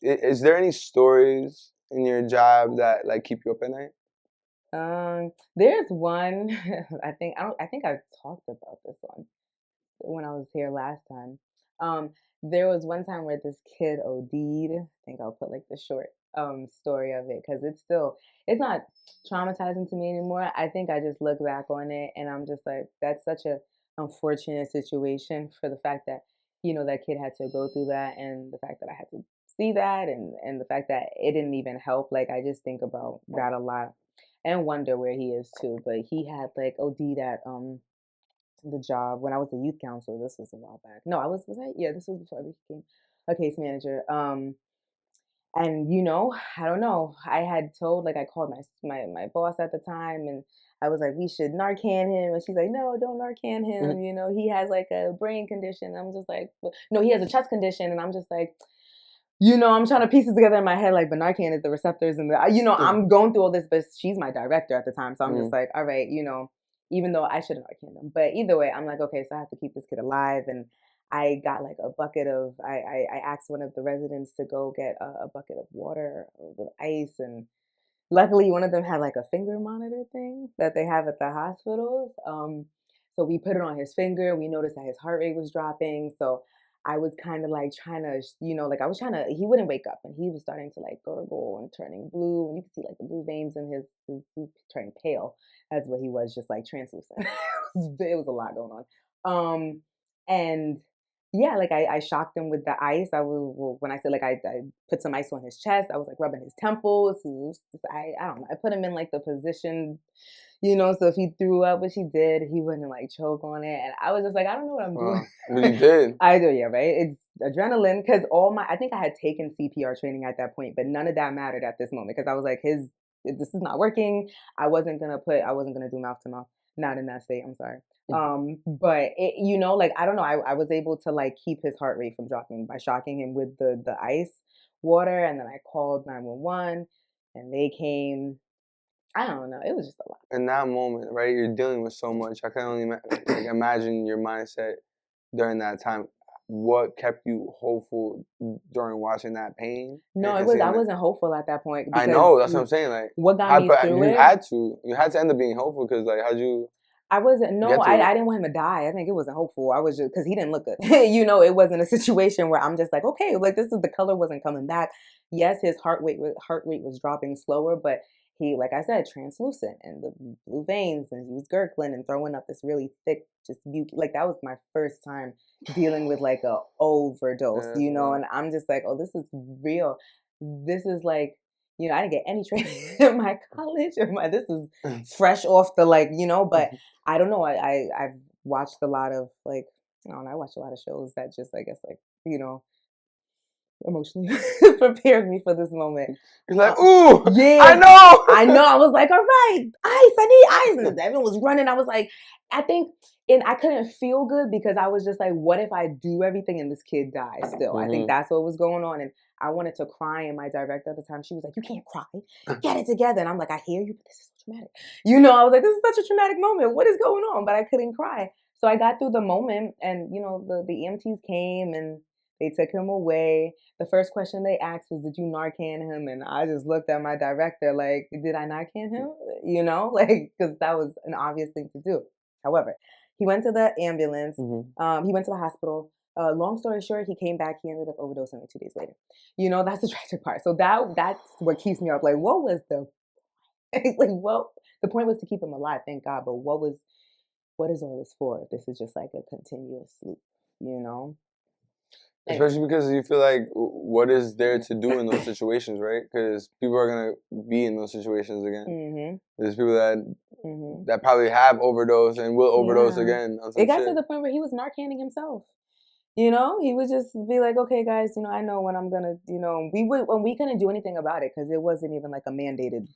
Is there any stories in your job that like keep you up at night? There's one. I think I talked about this one when I was here last time. Um, there was one time where this kid OD'd. I think I'll put like the short story of it because it's not traumatizing to me anymore. I think I just look back on it and I'm just like, that's such a unfortunate situation for the fact that that kid had to go through that, and the fact that I had to see that, and the fact that it didn't even help. Like, I just think about that a lot and wonder where he is too. But he had like OD'd at the job when I was a youth counselor. This was a while back. No, was I? Yeah, this was before I became a case manager. And I don't know. I had told, like, I called my boss at the time, and I was like, we should Narcan him, and she's like, no, don't Narcan Mhm. him. He has like a brain condition. I'm just like, no, he has a chest condition, and I'm just like, I'm trying to piece it together in my head, like, but Narcan is the receptors, and I'm going through all this, but she's my director at the time, so I'm just Mhm. like, all right, even though I should have Narcan him, but either way, I'm like, okay, so I have to keep this kid alive, and I got like a bucket of, I asked one of the residents to go get a bucket of water with ice, and luckily one of them had like a finger monitor thing that they have at the hospitals. So we put it on his finger. We noticed that his heart rate was dropping. So I was kind of like trying to, like I was trying to, he wouldn't wake up, and he was starting to like gurgle and turning blue. And you could see like the blue veins in he was turning pale. That's what he was, just like translucent. It was a lot going on. And yeah, like I shocked him with the ice. When I said, like, I put some ice on his chest, I was like rubbing his temples. I don't know. I put him in like the position, so if he threw up, which he did, he wouldn't like choke on it. And I was just like, I don't know what I'm doing. But you did. I do, yeah, right. It's adrenaline because I think I had taken CPR training at that point, but none of that mattered at this moment because I was like, this is not working. I wasn't gonna do mouth to mouth, not in that state. I'm sorry. But like, I don't know. I was able to like keep his heart rate from dropping by shocking him with the ice water, and then I called 911, and they came. I don't know. It was just a lot. In that moment, right? You're dealing with so much. I can only like imagine your mindset during that time. What kept you hopeful during watching that pain No, it and was. I seeing that? wasn't hopeful at that point I because know that's what I'm saying. Like, what got me but through it. you had to end up being hopeful because like, how'd you I wasn't. No, get through it? I didn't want him to die. I think it wasn't hopeful. I was just because he didn't look good. It wasn't a situation where I'm just like, okay, like this is the color wasn't coming back. Yes, his heart rate was dropping slower, but he, like I said, translucent and the blue veins, and he was gurgling and throwing up this really thick, just like that was my first time dealing with like a overdose, Yeah, that's a lot. and I'm just like, oh, this is real. This is like, I didn't get any training in my college or my. This is fresh off the like, but I don't know. I've watched a lot of like, I don't know, I watched a lot of shows that just, I guess, like, emotionally prepared me for this moment. He's like, ooh, I Yeah, I know. know. I was like, all right, ice, I need ice. And everyone was running. I was like, I think, and I couldn't feel good because I was just like, what if I do everything and this kid dies still? I think Hmm. that's what was going on. And I wanted to cry. And my director at the time, she was like, you can't cry. Get it together. And I'm like, I hear you, but this is so traumatic. I was like, this is such a traumatic moment. What is going on? But I couldn't cry. So I got through the moment, and the EMTs came and they took him away. The first question they asked was, "Did you Narcan him?" And I just looked at my director like, "Did I Narcan him?" Like, because that was an obvious thing to do. However, he went to the ambulance. Hmm. He went to the hospital. Long story short, he came back. He ended up overdosing like 2 days later. That's the tragic part. So that's what keeps me up. Like, what was the like? What the point was to keep him alive, thank God. But what is all this for? This is just like a continuous loop, you know. And Especially because you feel like what is there to do in those situations, right? Because people are gonna be in those situations again. mhm, There's people that mhm. probably have overdosed and will overdose Yeah. again on It some got to shit. the point where he was narcanning himself. He would just be like, "Okay, guys, I know when I'm gonna, we couldn't do anything about it because it wasn't even like a mandated,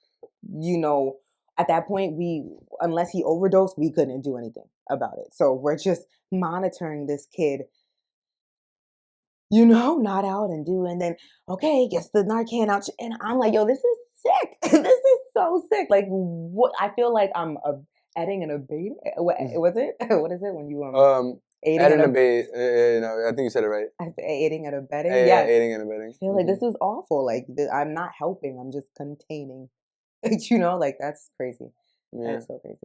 you know, at that point unless he overdosed, we couldn't do anything about it. So we're just monitoring this kid, not out and do, and then okay, gets the Narcan out, and I'm like, yo, this is sick. This is so sick. Like, what? I feel like I'm adding and abating. What was it? What is it when you Um, Aiding Adding and a bait. No, I think you said it right. aiding and abetting. Yeah, Yes. aiding and abetting. I feel like this is awful. Like I'm not helping. I'm just containing. You know, like that's crazy. Yeah. That's so crazy.